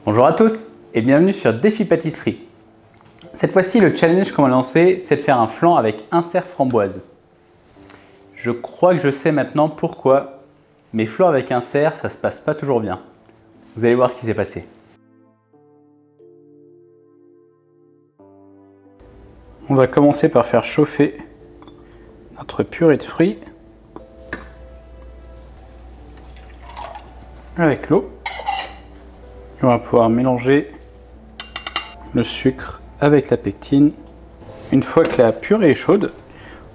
Bonjour à tous et bienvenue sur Défi Pâtisserie. Cette fois-ci, le challenge qu'on va lancer, c'est de faire un flan avec insert framboise. Je crois que je sais maintenant pourquoi mes flans avec insert, ça se passe pas toujours bien. Vous allez voir ce qui s'est passé. On va commencer par faire chauffer notre purée de fruits avec l'eau. On va pouvoir mélanger le sucre avec la pectine. Une fois que la purée est chaude,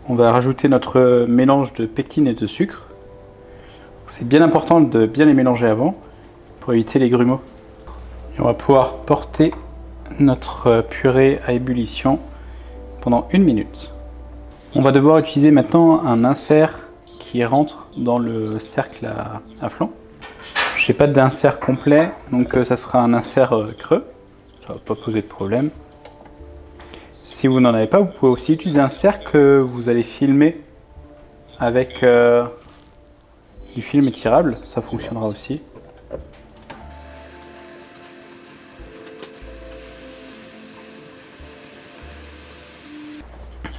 on va rajouter notre mélange de pectine et de sucre. C'est bien important de bien les mélanger avant pour éviter les grumeaux. Et on va pouvoir porter notre purée à ébullition pendant 1 minute. On va devoir utiliser maintenant un insert qui rentre dans le cercle à flan. Je n'ai pas d'insert complet, donc ça sera un insert creux. Ça ne va pas poser de problème. Si vous n'en avez pas, vous pouvez aussi utiliser un cercle que vous allez filmer avec du film étirable. Ça fonctionnera aussi.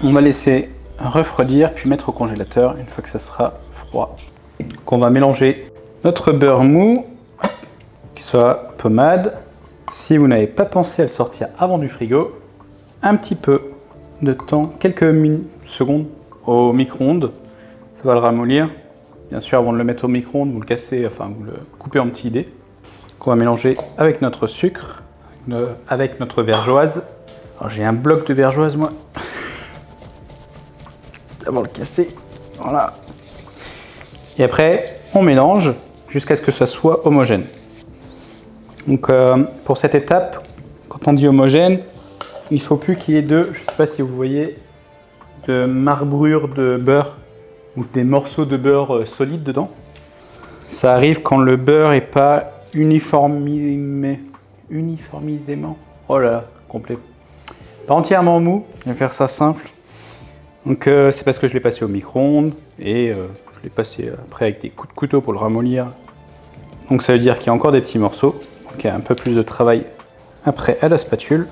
On va laisser refroidir puis mettre au congélateur une fois que ça sera froid. Donc on va mélanger notre beurre mou, qui soit pommade. Si vous n'avez pas pensé à le sortir avant du frigo, un petit peu de temps, quelques secondes au micro-ondes, ça va le ramollir. Bien sûr, avant de le mettre au micro-ondes, vous le cassez, enfin vous le coupez en petits dés. On va mélanger avec notre sucre, avec notre vergeoise. Alors j'ai un bloc de vergeoise moi. D'abord le casser, voilà. Et après, on mélange jusqu'à ce que ça soit homogène. Donc pour cette étape, quand on dit homogène, il ne faut plus qu'il y ait je ne sais pas si vous voyez, de marbrure de beurre ou des morceaux de beurre solides dedans. Ça arrive quand le beurre n'est pas uniformisément, oh là là, complet. Pas entièrement mou, je vais faire ça simple. Donc c'est parce que je l'ai passé au micro-ondes et je l'ai passé après avec des coups de couteau pour le ramollir. Donc ça veut dire qu'il y a encore des petits morceaux. Donc il y a un peu plus de travail après à la spatule.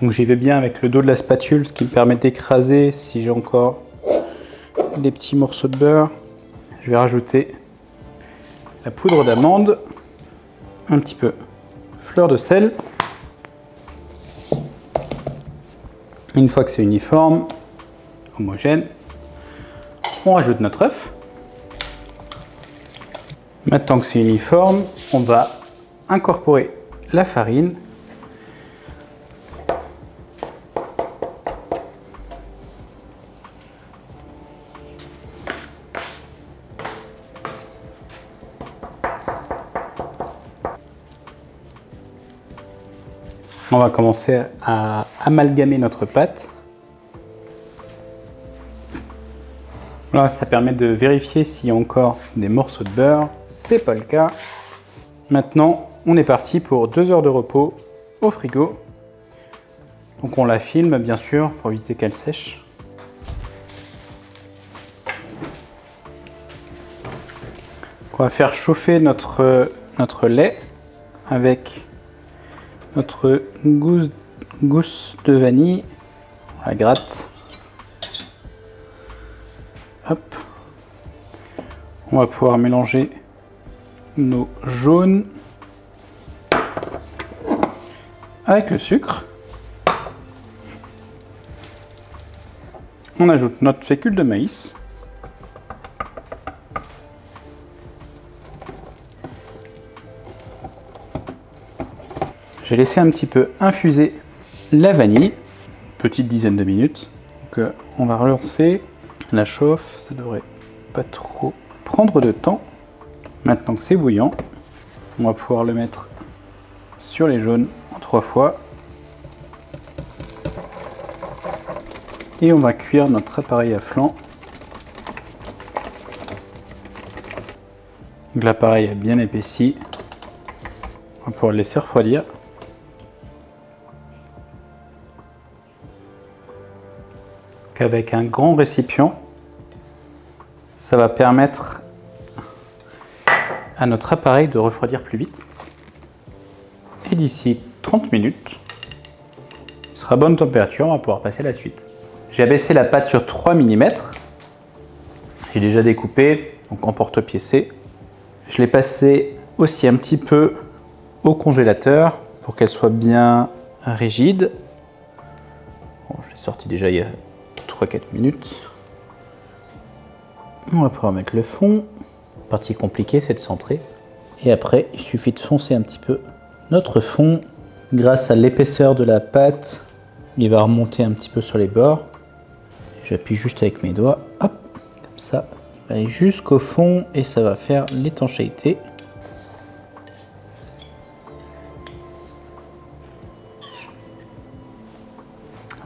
Donc j'y vais bien avec le dos de la spatule, ce qui me permet d'écraser si j'ai encore des petits morceaux de beurre. Je vais rajouter la poudre d'amande, un petit peu fleur de sel. Une fois que c'est uniforme, homogène, on rajoute notre œuf. Maintenant que c'est uniforme, on va incorporer la farine. On va commencer à amalgamer notre pâte. Là, ça permet de vérifier s'il y a encore des morceaux de beurre. C'est pas le cas. Maintenant, on est parti pour 2 heures de repos au frigo. Donc on la filme bien sûr pour éviter qu'elle sèche. On va faire chauffer notre lait avec notre gousse de vanille. On la gratte. Hop. On va pouvoir mélanger nos jaunes avec le sucre. On ajoute notre fécule de maïs. J'ai laissé un petit peu infuser la vanille, une petite dizaine de minutes. Donc on va relancer la chauffe, ça devrait pas trop prendre de temps. Maintenant que c'est bouillant, on va pouvoir le mettre sur les jaunes en 3 fois. Et on va cuire notre appareil à flan. L'appareil est bien épaissi. On va pouvoir le laisser refroidir. Avec un grand récipient, ça va permettre à notre appareil de refroidir plus vite. Et d'ici 30 minutes, il sera à bonne température, on va pouvoir passer à la suite. J'ai abaissé la pâte sur 3 mm. J'ai déjà découpé, donc en porte-piécé. Je l'ai passé aussi un petit peu au congélateur pour qu'elle soit bien rigide. Bon, je l'ai sorti déjà il y a 3-4 minutes. On va pouvoir mettre le fond. La partie compliquée, c'est de centrer. Et après, il suffit de foncer un petit peu notre fond. Grâce à l'épaisseur de la pâte, il va remonter un petit peu sur les bords. J'appuie juste avec mes doigts, hop, comme ça. Il va aller jusqu'au fond et ça va faire l'étanchéité.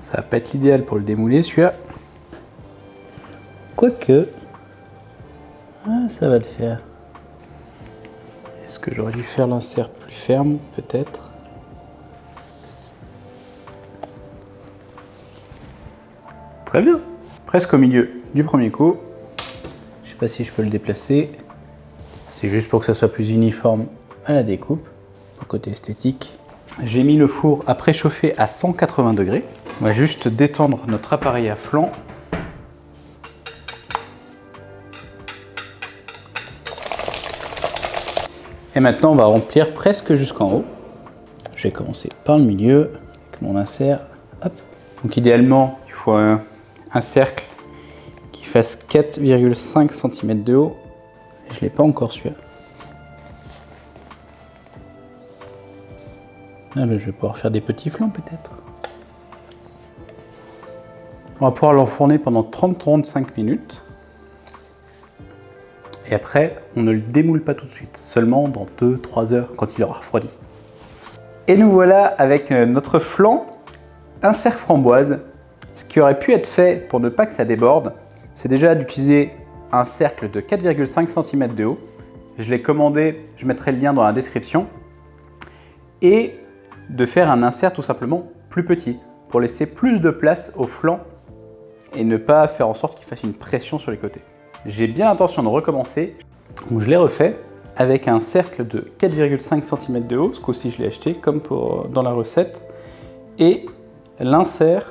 Ça va pas être l'idéal pour le démouler celui-là. Quoique, ça va le faire. Est-ce que j'aurais dû faire l'insert plus ferme, peut-être? Très bien. Presque au milieu du premier coup. Je sais pas si je peux le déplacer. C'est juste pour que ça soit plus uniforme à la découpe. Pour côté esthétique. J'ai mis le four à préchauffer à 180 degrés. On va juste détendre notre appareil à flanc. Et maintenant, on va remplir presque jusqu'en haut. Je vais commencer par le milieu avec mon insert. Hop. Donc idéalement, il faut un cercle qui fasse 4,5 cm de haut. Et je ne l'ai pas encore celui-là. Ah ben, je vais pouvoir faire des petits flancs peut-être. On va pouvoir l'enfourner pendant 30-35 minutes. Et après, on ne le démoule pas tout de suite, seulement dans 2-3 heures quand il aura refroidi. Et nous voilà avec notre flan insert framboise. Ce qui aurait pu être fait pour ne pas que ça déborde, c'est déjà d'utiliser un cercle de 4,5 cm de haut. Je l'ai commandé, je mettrai le lien dans la description. Et de faire un insert tout simplement plus petit, pour laisser plus de place au flanc et ne pas faire en sorte qu'il fasse une pression sur les côtés. J'ai bien l'intention de recommencer, donc je l'ai refait avec un cercle de 4,5 cm de haut, ce coup-ci je l'ai acheté comme dans la recette, et l'insert,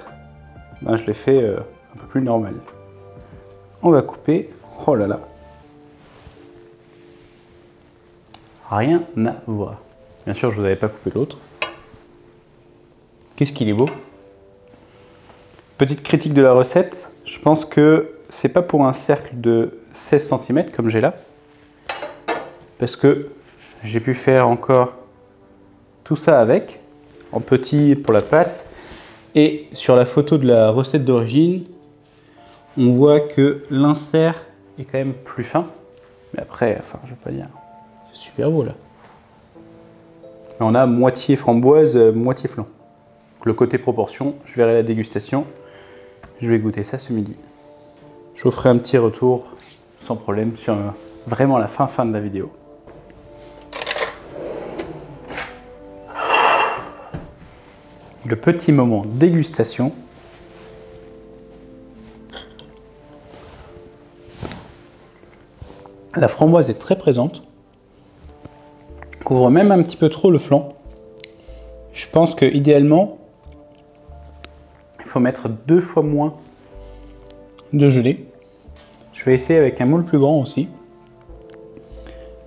ben, je l'ai fait un peu plus normal. On va couper, oh là là, rien à voir. Bien sûr je ne vous avais pas coupé l'autre. Qu'est-ce qu'il est beau. Petite critique de la recette, je pense que c'est pas pour un cercle de 16 cm comme j'ai là, parce que j'ai pu faire encore tout ça avec, en petit pour la pâte, et sur la photo de la recette d'origine, on voit que l'insert est quand même plus fin, mais après, enfin je vais pas dire, c'est super beau là. On a moitié framboise, moitié flan. Donc le côté proportion, je verrai la dégustation, je vais goûter ça ce midi. Je vous ferai un petit retour sans problème sur vraiment la fin de la vidéo. Le petit moment dégustation. La framboise est très présente. Couvre même un petit peu trop le flanc. Je pense que idéalement, il faut mettre 2 fois moins de gelée. Je vais essayer avec un moule plus grand aussi.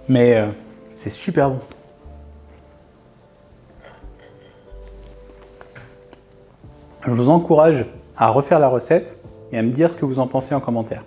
Mais c'est super bon. Je vous encourage à refaire la recette et à me dire ce que vous en pensez en commentaire.